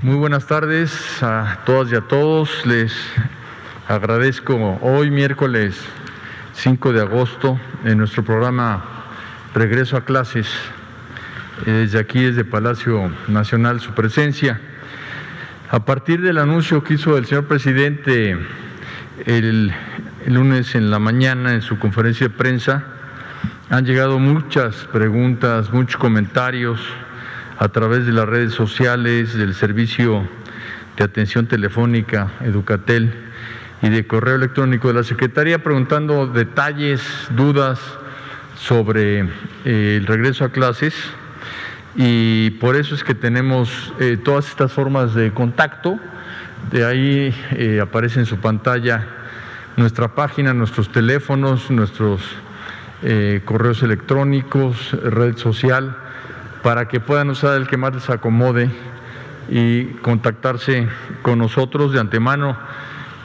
Muy buenas tardes a todas y a todos. Les agradezco hoy, miércoles 5 de agosto, en nuestro programa Regreso a Clases, desde aquí, desde Palacio Nacional, su presencia. A partir del anuncio que hizo el señor presidente el lunes en la mañana en su conferencia de prensa, han llegado muchas preguntas, muchos comentarios a través de las redes sociales, del servicio de atención telefónica Educatel y de correo electrónico de la Secretaría, preguntando detalles, dudas sobre el regreso a clases, y por eso es que tenemos todas estas formas de contacto. De ahí aparece en su pantalla nuestra página, nuestros teléfonos, nuestros correos electrónicos, red social, para que puedan usar el que más les acomode y contactarse con nosotros. De antemano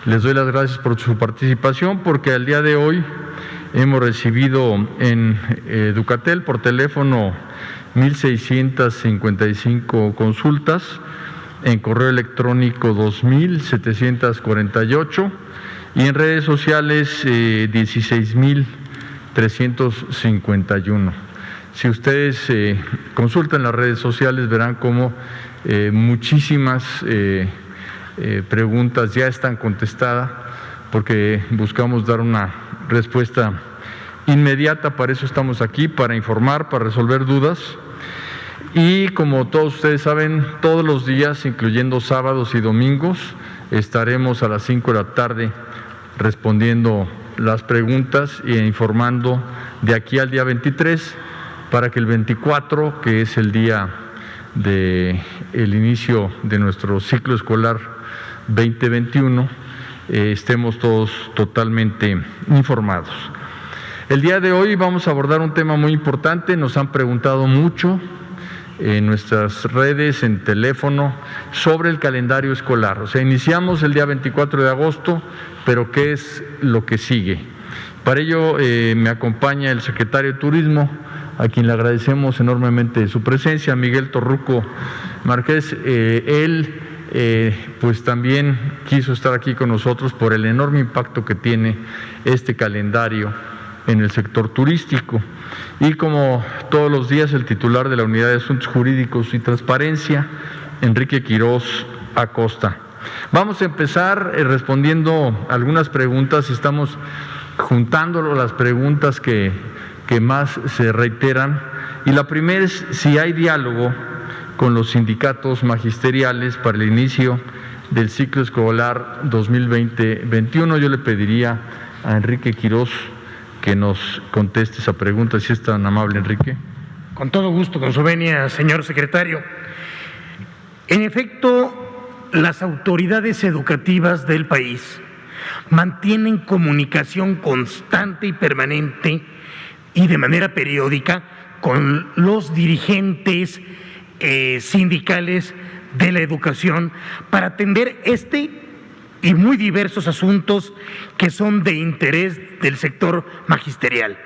les doy las gracias por su participación, porque al día de hoy hemos recibido en Educatel por teléfono 1,655 consultas, en correo electrónico 2,748 y en redes sociales 16,351. Si ustedes consultan las redes sociales, verán cómo muchísimas preguntas ya están contestadas, porque buscamos dar una respuesta inmediata. Para eso estamos aquí, para informar, para resolver dudas. Y como todos ustedes saben, todos los días, incluyendo sábados y domingos, estaremos a las 5 de la tarde respondiendo las preguntas e informando de aquí al día 23, para que el 24, que es el día del inicio de nuestro ciclo escolar 2021, estemos todos totalmente informados. El día de hoy vamos a abordar un tema muy importante. Nos han preguntado mucho en nuestras redes, en teléfono, sobre el calendario escolar. O sea, iniciamos el día 24 de agosto, pero ¿qué es lo que sigue? Para ello me acompaña el secretario de Turismo, a quien le agradecemos enormemente su presencia, Miguel Torruco Márquez. Él pues también quiso estar aquí con nosotros por el enorme impacto que tiene este calendario en el sector turístico. Y como todos los días, el titular de la Unidad de Asuntos Jurídicos y Transparencia, Enrique Quirós Acosta. Vamos a empezar respondiendo algunas preguntas. Estamos juntando las preguntas que más se reiteran, y la primera es si hay diálogo con los sindicatos magisteriales para el inicio del ciclo escolar 2020-21. Yo le pediría a Enrique Quirós que nos conteste esa pregunta, si es tan amable, Enrique. Con todo gusto, con su venia, señor secretario. En efecto, las autoridades educativas del país mantienen comunicación constante y permanente y de manera periódica con los dirigentes sindicales de la educación para atender y muy diversos asuntos que son de interés del sector magisterial.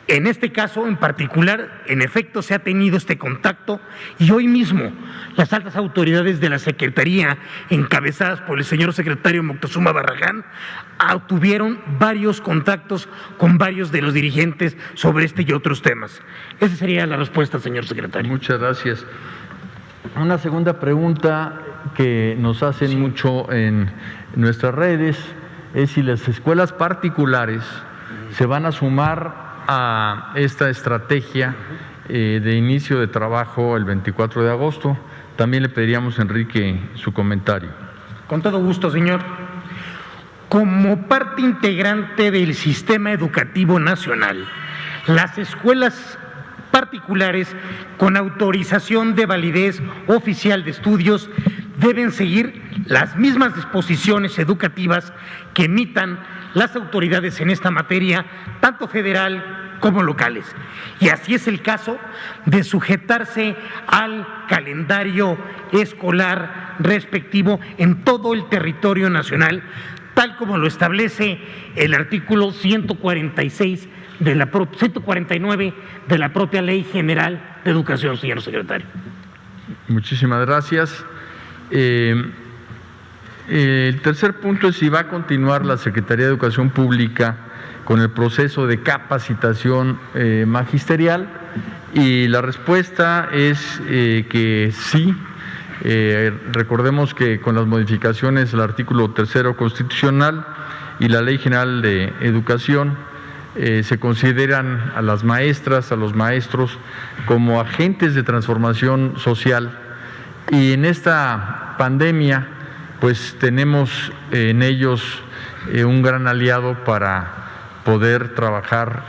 En este caso en particular, en efecto, se ha tenido este contacto, y hoy mismo las altas autoridades de la Secretaría, encabezadas por el señor secretario Moctezuma Barragán, tuvieron varios contactos con varios de los dirigentes sobre este y otros temas. Esa sería la respuesta, señor secretario. Muchas gracias. Una segunda pregunta que nos hacen mucho en nuestras redes es si las escuelas particulares se van a sumar a esta estrategia de inicio de trabajo el 24 de agosto. También le pediríamos a Enrique su comentario. Con todo gusto, señor. Como parte integrante del sistema educativo nacional, las escuelas particulares con autorización de validez oficial de estudios deben seguir las mismas disposiciones educativas que emitan las autoridades en esta materia, tanto federal como locales. Y así es el caso de sujetarse al calendario escolar respectivo en todo el territorio nacional, tal como lo establece el artículo 149 de la propia Ley General de Educación, señor secretario. Muchísimas gracias. El tercer punto es si va a continuar la Secretaría de Educación Pública con el proceso de capacitación magisterial, y la respuesta es que sí. Recordemos que con las modificaciones del artículo 3º constitucional y la Ley General de Educación se consideran a las maestras, a los maestros como agentes de transformación social, y en esta pandemia pues tenemos en ellos un gran aliado para poder trabajar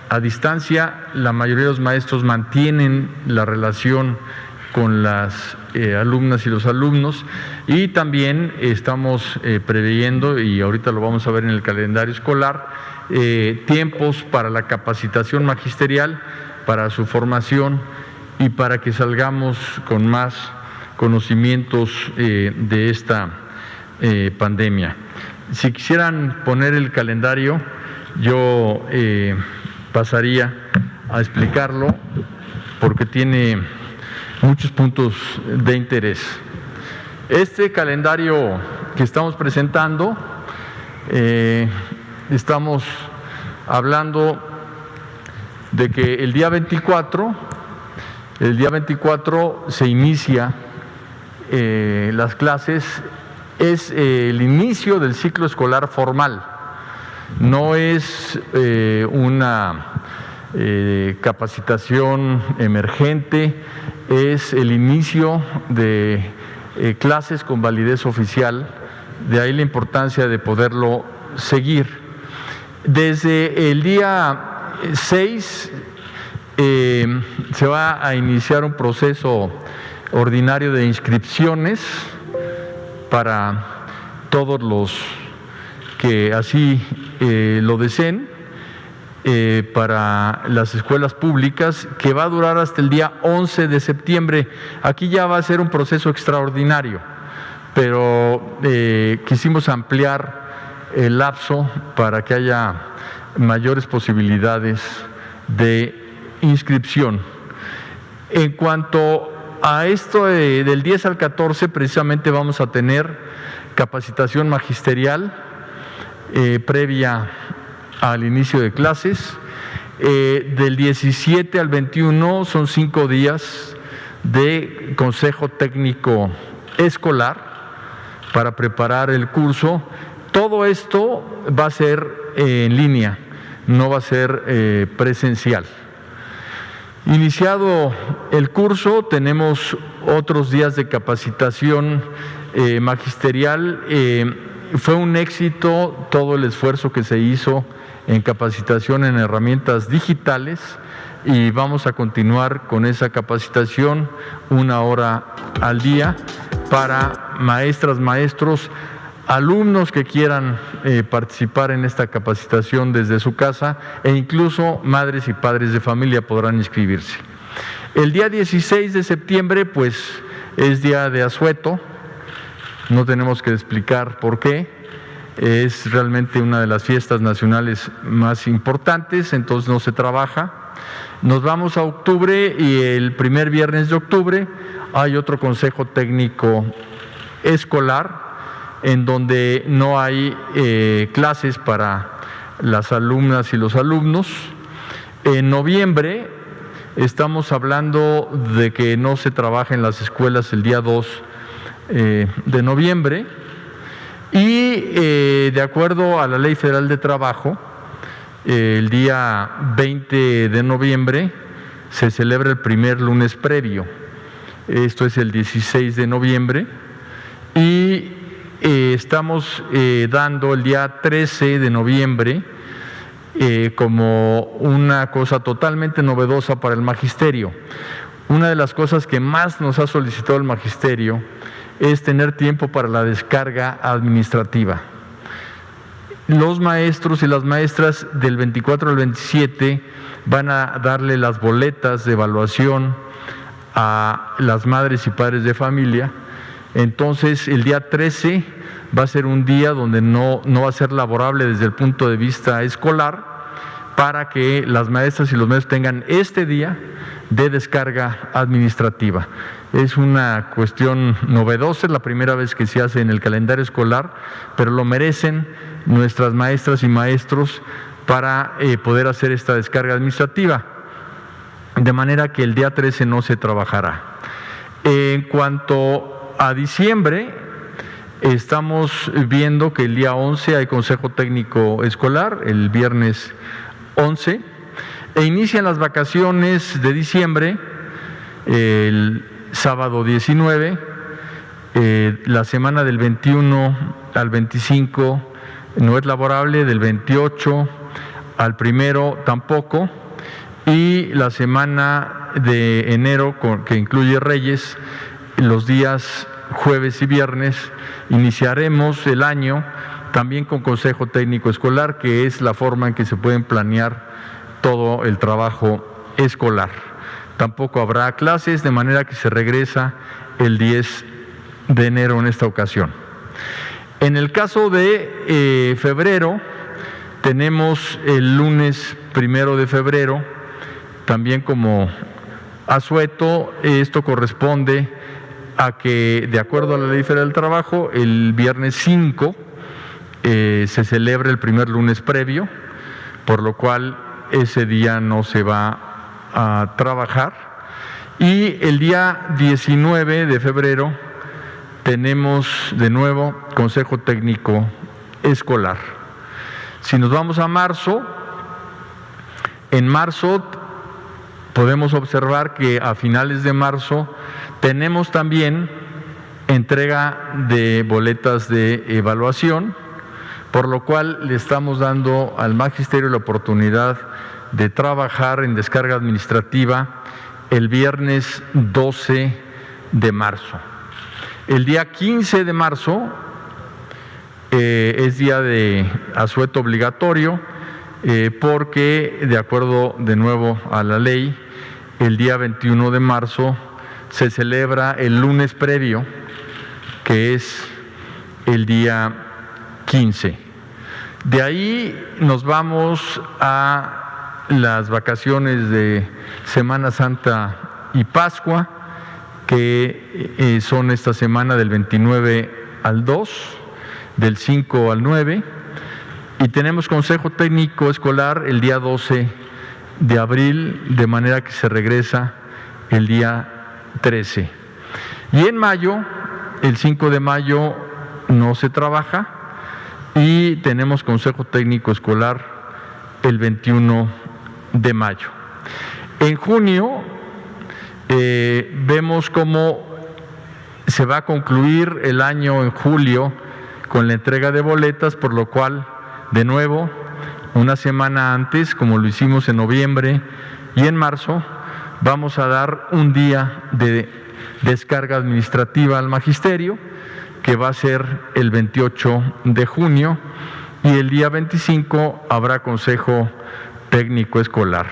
a distancia. La mayoría de los maestros mantienen la relación con las alumnas y los alumnos, y también estamos preveyendo, y ahorita lo vamos a ver en el calendario escolar, tiempos para la capacitación magisterial, para su formación y para que salgamos con más conocimientos de esta pandemia. Si quisieran poner el calendario, yo pasaría a explicarlo porque tiene muchos puntos de interés. Este calendario que estamos presentando, estamos hablando de que el día 24 se inicia las clases, es el inicio del ciclo escolar formal, no es una capacitación emergente, es el inicio de clases con validez oficial, de ahí la importancia de poderlo seguir. Desde el día 6 se va a iniciar un proceso ordinario de inscripciones para todos los que así lo deseen, para las escuelas públicas, que va a durar hasta el día 11 de septiembre. Aquí ya va a ser un proceso extraordinario, pero quisimos ampliar el lapso para que haya mayores posibilidades de inscripción. En cuanto a esto del 10 al 14, precisamente vamos a tener capacitación magisterial previa al inicio de clases. Del 17 al 21 son 5 días de consejo técnico escolar para preparar el curso. Todo esto va a ser en línea, no va a ser presencial. Iniciado el curso, tenemos otros días de capacitación magisterial. Fue un éxito todo el esfuerzo que se hizo en capacitación en herramientas digitales, y vamos a continuar con esa capacitación 1 hora al día para maestras, maestros, alumnos que quieran participar en esta capacitación desde su casa, e incluso madres y padres de familia podrán inscribirse. El día 16 de septiembre pues es día de asueto, no tenemos que explicar por qué, es realmente una de las fiestas nacionales más importantes, entonces no se trabaja. Nos vamos a octubre, y el primer viernes de octubre hay otro consejo técnico escolar en donde no hay clases para las alumnas y los alumnos. En noviembre estamos hablando de que no se trabaja en las escuelas el día 2 de noviembre, y de acuerdo a la Ley Federal de Trabajo, el día 20 de noviembre se celebra el primer lunes previo, esto es el 16 de noviembre, y estamos dando el día 13 de noviembre como una cosa totalmente novedosa para el magisterio. Una de las cosas que más nos ha solicitado el magisterio es tener tiempo para la descarga administrativa. Los maestros y las maestras del 24 al 27 van a darle las boletas de evaluación a las madres y padres de familia. Entonces el día 13 va a ser un día donde no va a ser laborable desde el punto de vista escolar, para que las maestras y los maestros tengan este día de descarga administrativa. Es una cuestión novedosa, es la primera vez que se hace en el calendario escolar, pero lo merecen nuestras maestras y maestros para poder hacer esta descarga administrativa, de manera que el día 13 no se trabajará. En cuanto a diciembre, estamos viendo que el día 11 hay Consejo Técnico Escolar, el viernes 11, e inician las vacaciones de diciembre el sábado 19, la semana del 21 al 25 no es laborable, del 28 al 1 tampoco, y la semana de enero, que incluye Reyes, los días jueves y viernes, iniciaremos el año también con Consejo Técnico Escolar, que es la forma en que se pueden planear todo el trabajo escolar. Tampoco habrá clases, de manera que se regresa el 10 de enero en esta ocasión. En el caso de febrero, tenemos el lunes 1 de febrero, también como asueto. Esto corresponde a que, de acuerdo a la Ley Federal del Trabajo, el viernes 5 se celebra el primer lunes previo, por lo cual ese día no se va a trabajar. Y el día 19 de febrero tenemos de nuevo Consejo Técnico Escolar. Si nos vamos a marzo, en marzo podemos observar que a finales de marzo tenemos también entrega de boletas de evaluación, por lo cual le estamos dando al magisterio la oportunidad de trabajar en descarga administrativa el viernes 12 de marzo. El día 15 de marzo es día de asueto obligatorio, porque de acuerdo de nuevo a la ley, el día 21 de marzo se celebra el lunes previo, que es el día 15. De ahí nos vamos a las vacaciones de Semana Santa y Pascua, que son esta semana del 29 al 2, del 5 al 9, y tenemos Consejo Técnico Escolar el día 12 de abril, de manera que se regresa el día 13. Y en mayo, el 5 de mayo no se trabaja, y tenemos Consejo Técnico Escolar el 21 de mayo. En junio vemos cómo se va a concluir el año en julio con la entrega de boletas, por lo cual, de nuevo, una semana antes, como lo hicimos en noviembre y en marzo, vamos a dar un día de descarga administrativa al magisterio, que va a ser el 28 de junio, y el día 25 habrá Consejo Técnico Escolar.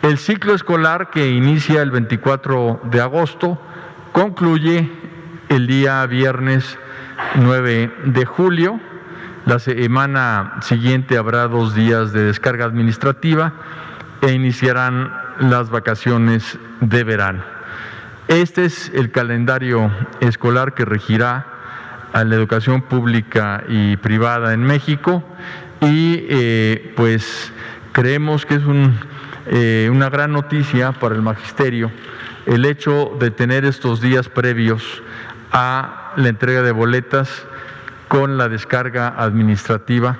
El ciclo escolar, que inicia el 24 de agosto, concluye el día viernes 9 de julio. La semana siguiente habrá 2 días de descarga administrativa e iniciarán las vacaciones de verano. Este es el calendario escolar que regirá a la educación pública y privada en México, y pues creemos que es una gran noticia para el magisterio el hecho de tener estos días previos a la entrega de boletas con la descarga administrativa,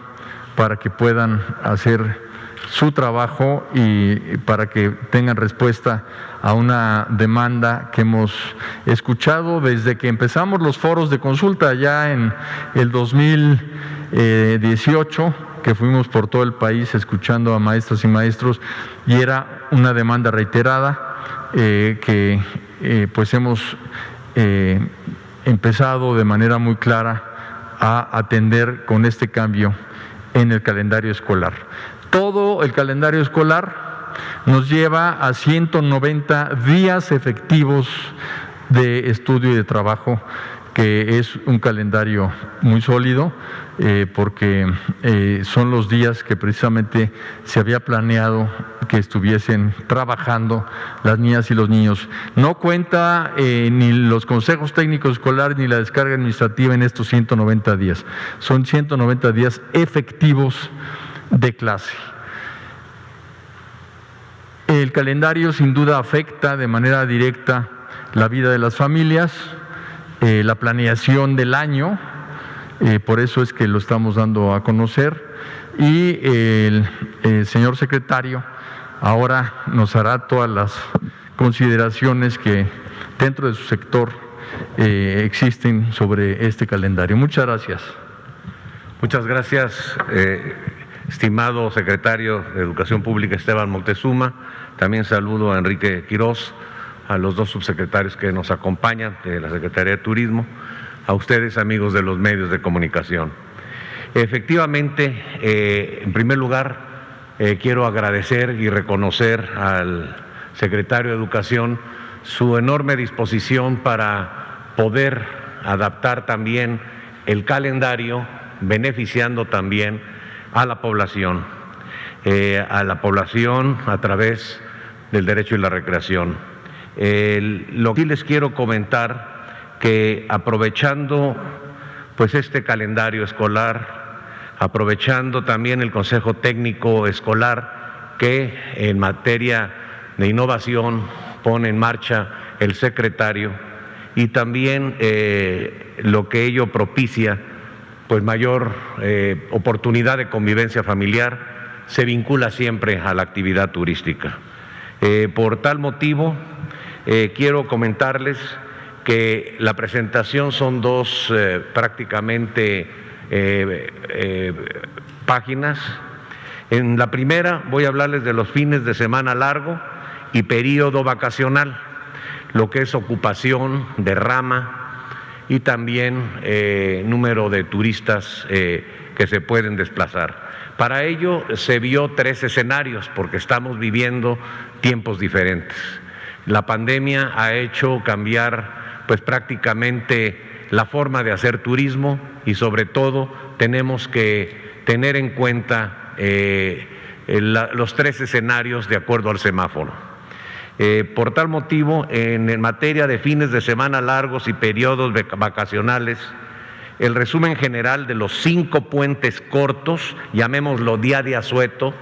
para que puedan hacer su trabajo y para que tengan respuesta a una demanda que hemos escuchado desde que empezamos los foros de consulta ya en el 2018, que fuimos por todo el país escuchando a maestras y maestros, y era una demanda reiterada que pues hemos empezado de manera muy clara a atender con este cambio en el calendario escolar. Todo el calendario escolar nos lleva a 190 días efectivos de estudio y de trabajo, que es un calendario muy sólido, porque son los días que precisamente se había planeado que estuviesen trabajando las niñas y los niños. No cuenta ni los consejos técnicos escolares ni la descarga administrativa en estos 190 días. Son 190 días efectivos de clase. El calendario sin duda afecta de manera directa la vida de las familias, la planeación del año, por eso es que lo estamos dando a conocer, y el señor secretario ahora nos hará todas las consideraciones que dentro de su sector existen sobre este calendario. Muchas gracias. Muchas gracias, estimado secretario de Educación Pública Esteban Moctezuma. También saludo a Enrique Quirós, a los dos subsecretarios que nos acompañan de la Secretaría de Turismo, a ustedes, amigos de los medios de comunicación. Efectivamente, en primer lugar, quiero agradecer y reconocer al secretario de Educación su enorme disposición para poder adaptar también el calendario, beneficiando también a la población a través del derecho y la recreación. Lo que les quiero comentar, que aprovechando pues este calendario escolar, aprovechando también el Consejo Técnico Escolar que en materia de innovación pone en marcha el secretario, y también lo que ello propicia, pues mayor oportunidad de convivencia familiar, se vincula siempre a la actividad turística. Por tal motivo, quiero comentarles que la presentación son dos prácticamente páginas. En la primera voy a hablarles de los fines de semana largo y periodo vacacional, lo que es ocupación, derrama y también número de turistas que se pueden desplazar. Para ello se vio tres escenarios, porque estamos viviendo tiempos diferentes. La pandemia ha hecho cambiar pues prácticamente la forma de hacer turismo, y sobre todo tenemos que tener en cuenta los tres escenarios de acuerdo al semáforo. Por tal motivo, en materia de fines de semana largos y periodos vacacionales, el resumen general de los 5 puentes cortos, llamémoslo día de asueto,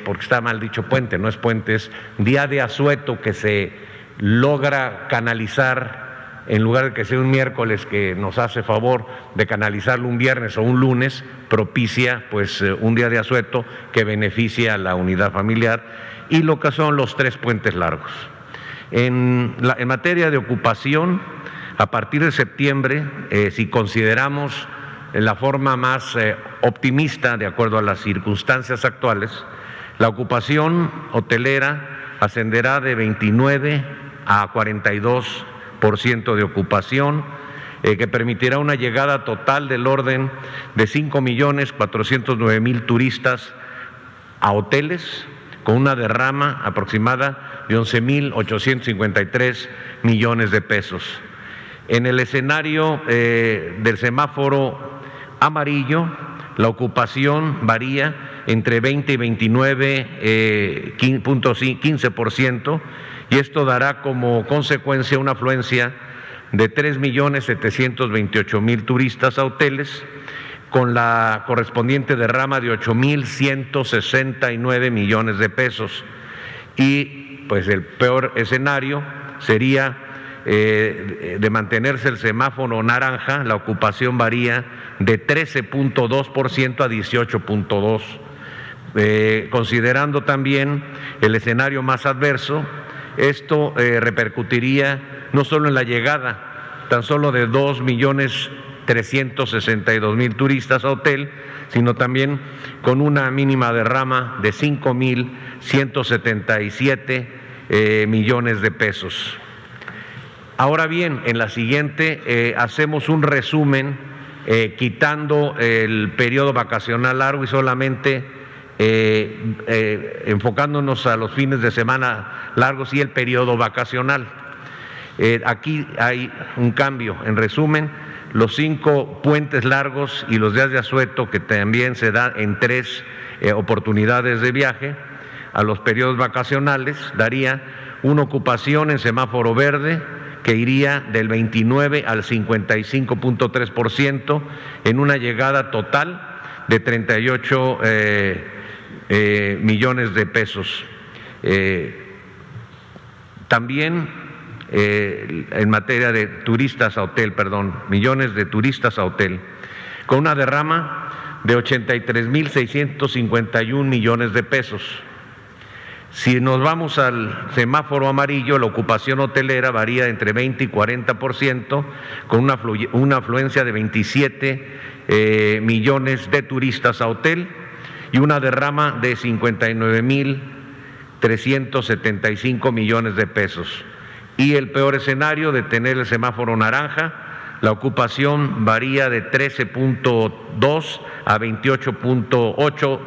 porque está mal dicho puente, no es puente, es día de asueto, que se logra canalizar, en lugar de que sea un miércoles que nos hace favor de canalizarlo un viernes o un lunes, propicia pues un día de asueto que beneficia a la unidad familiar, y lo que son los 3 puentes largos. En materia de ocupación, a partir de septiembre, si consideramos la forma más optimista de acuerdo a las circunstancias actuales, la ocupación hotelera ascenderá de 29 a 42% de ocupación, que permitirá una llegada total del orden de 5.409.000 turistas a hoteles, con una derrama aproximada de 11.853 millones de pesos. En el escenario del semáforo amarillo, la ocupación varía entre 20 y 29.15%, y esto dará como consecuencia una afluencia de 3.728.000 turistas a hoteles, con la correspondiente derrama de 8.169 millones de pesos. Y pues el peor escenario sería de mantenerse el semáforo naranja, la ocupación varía de 13.2% a 18.2%. Considerando también el escenario más adverso, esto repercutiría no solo en la llegada tan solo de 2.362.000 turistas a hotel, sino también con una mínima derrama de 5.177 millones de pesos. Ahora bien, en la siguiente hacemos un resumen quitando el periodo vacacional largo y solamente enfocándonos a los fines de semana largos y el periodo vacacional. Aquí hay un cambio. En resumen, los 5 puentes largos y los días de asueto, que también se da en 3 oportunidades de viaje, a los periodos vacacionales, daría una ocupación en semáforo verde que iría del 29 al 55.3% en una llegada total de 38 millones de pesos. También en materia de turistas a hotel, millones de turistas a hotel, con una derrama de 83.651 millones de pesos. Si nos vamos al semáforo amarillo, la ocupación hotelera varía entre 20 y 40%, con una afluencia de 27 millones de turistas a hotel y una derrama de 59.375 millones de pesos. Y el peor escenario de tener el semáforo naranja, la ocupación varía de 13.2 a 28.8,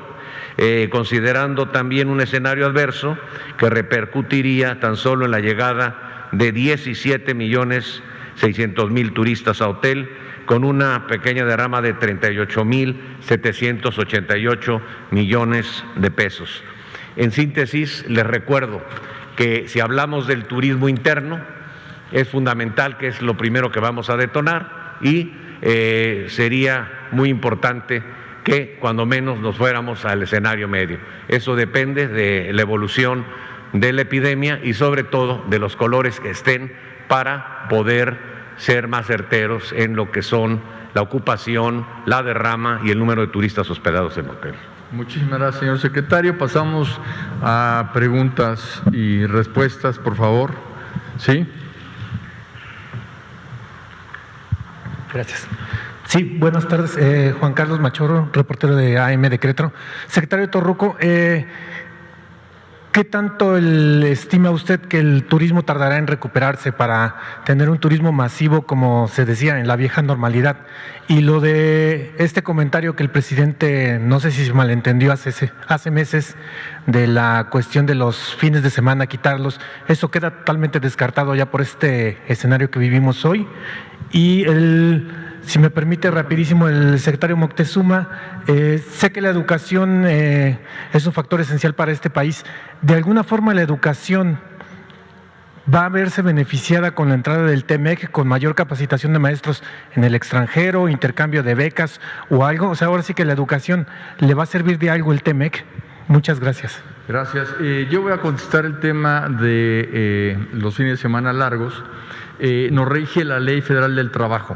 considerando también un escenario adverso que repercutiría tan solo en la llegada de 17.600.000 turistas a hotel, con una pequeña derrama de 38.788 millones de pesos. En síntesis, les recuerdo que si hablamos del turismo interno, es fundamental, que es lo primero que vamos a detonar, y sería muy importante que cuando menos nos fuéramos al escenario medio. Eso depende de la evolución de la epidemia y sobre todo de los colores que estén para poder ser más certeros en lo que son la ocupación, la derrama y el número de turistas hospedados en hotel. Muchísimas gracias, señor secretario. Pasamos a preguntas y respuestas, por favor. ¿Sí? Gracias. Sí, buenas tardes. Juan Carlos Machorro, reportero de AM de Querétaro. Secretario Torruco, ¿qué tanto estima usted que el turismo tardará en recuperarse para tener un turismo masivo, como se decía, en la vieja normalidad? Y lo de este comentario que el presidente, no sé si se malentendió hace meses, de la cuestión de los fines de semana, quitarlos, ¿eso queda totalmente descartado ya por este escenario que vivimos hoy? Y si me permite rapidísimo, el secretario Moctezuma, sé que la educación es un factor esencial para este país. ¿De alguna forma la educación va a verse beneficiada con la entrada del TEMEC, con mayor capacitación de maestros en el extranjero, intercambio de becas o algo? O sea, ahora sí que la educación, ¿le va a servir de algo el TEMEC? Muchas gracias. Gracias. Yo voy a contestar el tema de los fines de semana largos. Nos rige la Ley Federal del Trabajo.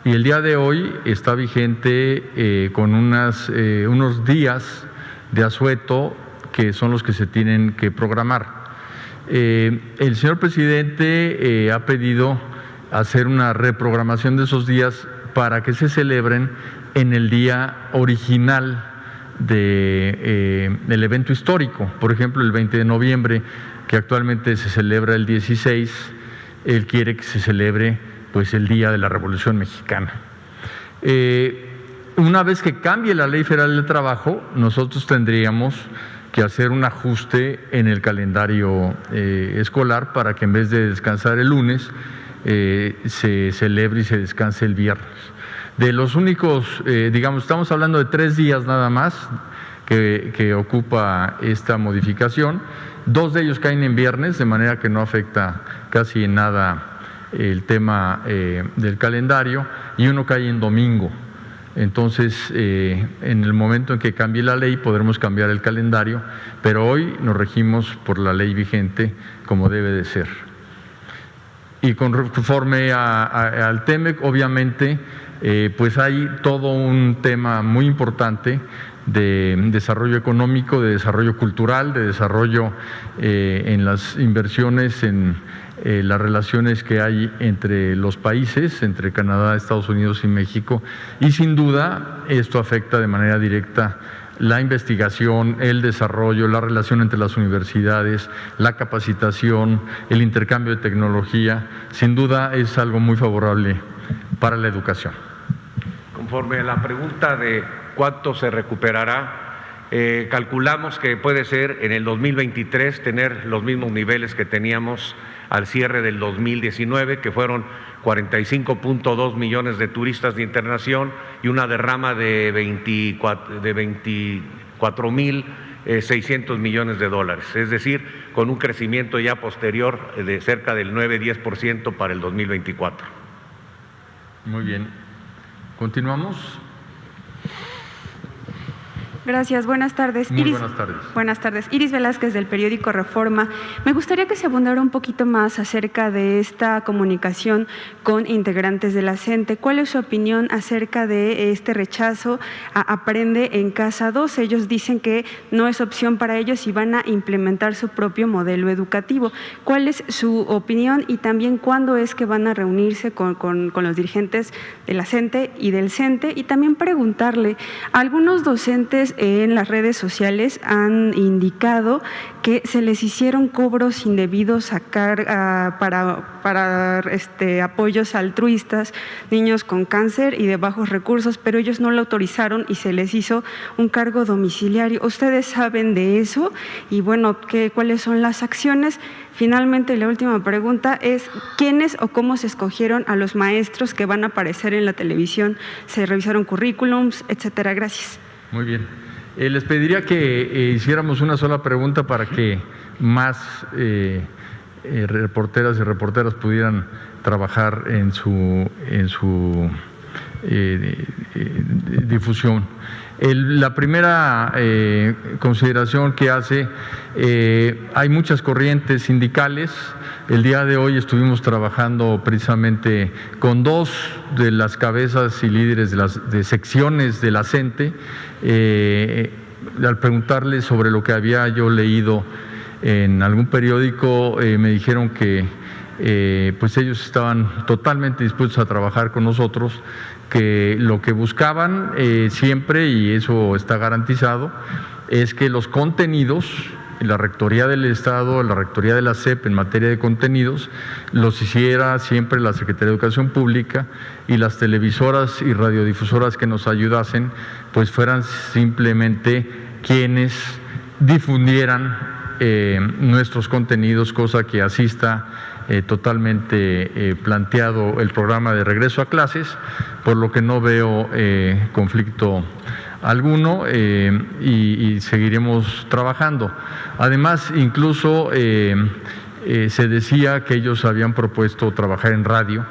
Y el día de hoy está vigente con unos días de asueto que son los que se tienen que programar. El señor presidente ha pedido hacer una reprogramación de esos días para que se celebren en el día original del evento histórico. Por ejemplo, el 20 de noviembre, que actualmente se celebra el 16, él quiere que se celebre pues el día de la Revolución Mexicana. Una vez que cambie la Ley Federal del Trabajo, nosotros tendríamos que hacer un ajuste en el calendario escolar para que en vez de descansar el lunes, se celebre y se descanse el viernes. De los únicos, estamos hablando de 3 días nada más que ocupa esta modificación. 2 de ellos caen en viernes, de manera que no afecta casi en nada el tema del calendario, y uno cae en domingo. Entonces, en el momento en que cambie la ley podremos cambiar el calendario, pero hoy nos regimos por la ley vigente como debe de ser. Y conforme al TEMEC, obviamente, pues hay todo un tema muy importante de desarrollo económico, de desarrollo cultural, de desarrollo en las inversiones, en las relaciones que hay entre los países, entre Canadá, Estados Unidos y México, y sin duda esto afecta de manera directa la investigación, el desarrollo, la relación entre las universidades, la capacitación, el intercambio de tecnología. Sin duda es algo muy favorable para la educación. Conforme a la pregunta de cuánto se recuperará, Calculamos que puede ser en el 2023 tener los mismos niveles que teníamos al cierre del 2019, que fueron 45.2 millones de turistas de internación y una derrama de 24.600 millones de dólares, es decir, con un crecimiento ya posterior de cerca del 9-10% para el 2024. Muy bien. ¿Continuamos? Gracias, buenas tardes. Muy buenas tardes. Buenas tardes. Iris Velázquez, del periódico Reforma. Me gustaría que se abundara un poquito más acerca de esta comunicación con integrantes de la CENTE. ¿Cuál es su opinión acerca de este rechazo a Aprende en Casa 2? Ellos dicen que no es opción para ellos y van a implementar su propio modelo educativo. ¿Cuál es su opinión y también cuándo es que van a reunirse con los dirigentes de la CENTE y del CENTE? Y también preguntarle, algunos docentes en las redes sociales han indicado que se les hicieron cobros indebidos para apoyos altruistas, niños con cáncer y de bajos recursos, pero ellos no lo autorizaron y se les hizo un cargo domiciliario. ¿Ustedes saben de eso? Y bueno, ¿cuáles son las acciones? Finalmente, la última pregunta es, ¿quiénes o cómo se escogieron a los maestros que van a aparecer en la televisión? ¿Se revisaron currículums, etcétera? Gracias. Muy bien. Les pediría que hiciéramos una sola pregunta para que más reporteras y reporteros pudieran trabajar en su difusión. La primera consideración que hace, hay muchas corrientes sindicales. El día de hoy estuvimos trabajando precisamente con dos de las cabezas y líderes de secciones de la CENTE, al preguntarles sobre lo que había yo leído en algún periódico, me dijeron que pues ellos estaban totalmente dispuestos a trabajar con nosotros, que lo que buscaban siempre, y eso está garantizado, es que los contenidos, la Rectoría del Estado, la Rectoría de la SEP en materia de contenidos, los hiciera siempre la Secretaría de Educación Pública, y las televisoras y radiodifusoras que nos ayudasen, pues fueran simplemente quienes difundieran nuestros contenidos, cosa que así está totalmente planteado el programa de regreso a clases, por lo que no veo conflicto alguno y seguiremos trabajando. Además, incluso se decía que ellos habían propuesto trabajar en radio.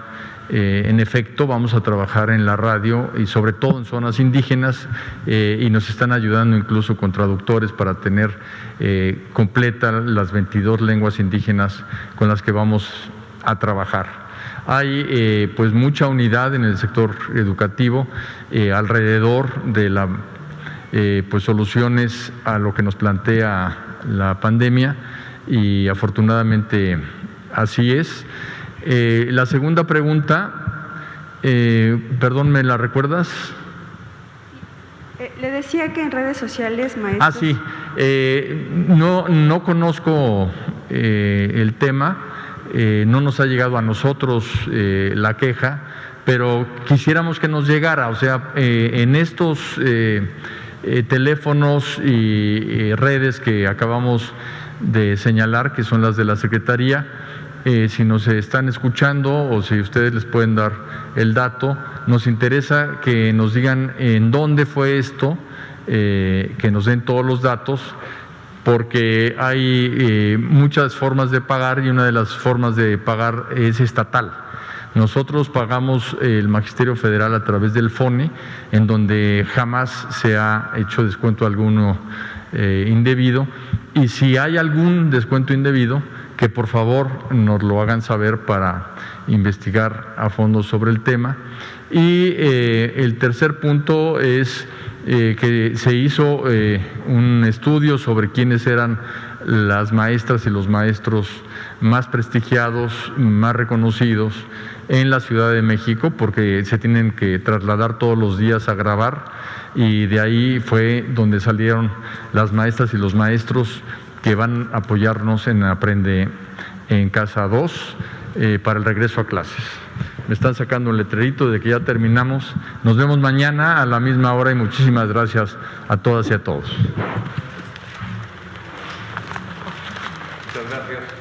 En efecto, vamos a trabajar en la radio y sobre todo en zonas indígenas, y nos están ayudando incluso con traductores para tener completas las 22 lenguas indígenas con las que vamos a trabajar. Hay pues mucha unidad en el sector educativo alrededor de la pues soluciones a lo que nos plantea la pandemia, y afortunadamente así es. La segunda pregunta, perdón, ¿me la recuerdas? Le decía que en redes sociales, maestros… Sí, no conozco el tema, no nos ha llegado a nosotros la queja, pero quisiéramos que nos llegara, o sea, en estos teléfonos y redes que acabamos de señalar, que son las de la Secretaría, si nos están escuchando o si ustedes les pueden dar el dato, nos interesa que nos digan en dónde fue esto, que nos den todos los datos, porque hay muchas formas de pagar y una de las formas de pagar es estatal. Nosotros pagamos el Magisterio Federal a través del FONE, en donde jamás se ha hecho descuento alguno indebido, y si hay algún descuento indebido, que por favor nos lo hagan saber para investigar a fondo sobre el tema. Y el tercer punto es que se hizo un estudio sobre quiénes eran las maestras y los maestros más prestigiados, más reconocidos en la Ciudad de México, porque se tienen que trasladar todos los días a grabar, y de ahí fue donde salieron las maestras y los maestros que van a apoyarnos en Aprende en Casa 2 para el regreso a clases. me están sacando un letrerito de que ya terminamos. Nos vemos mañana a la misma hora y muchísimas gracias a todas y a todos. Muchas gracias.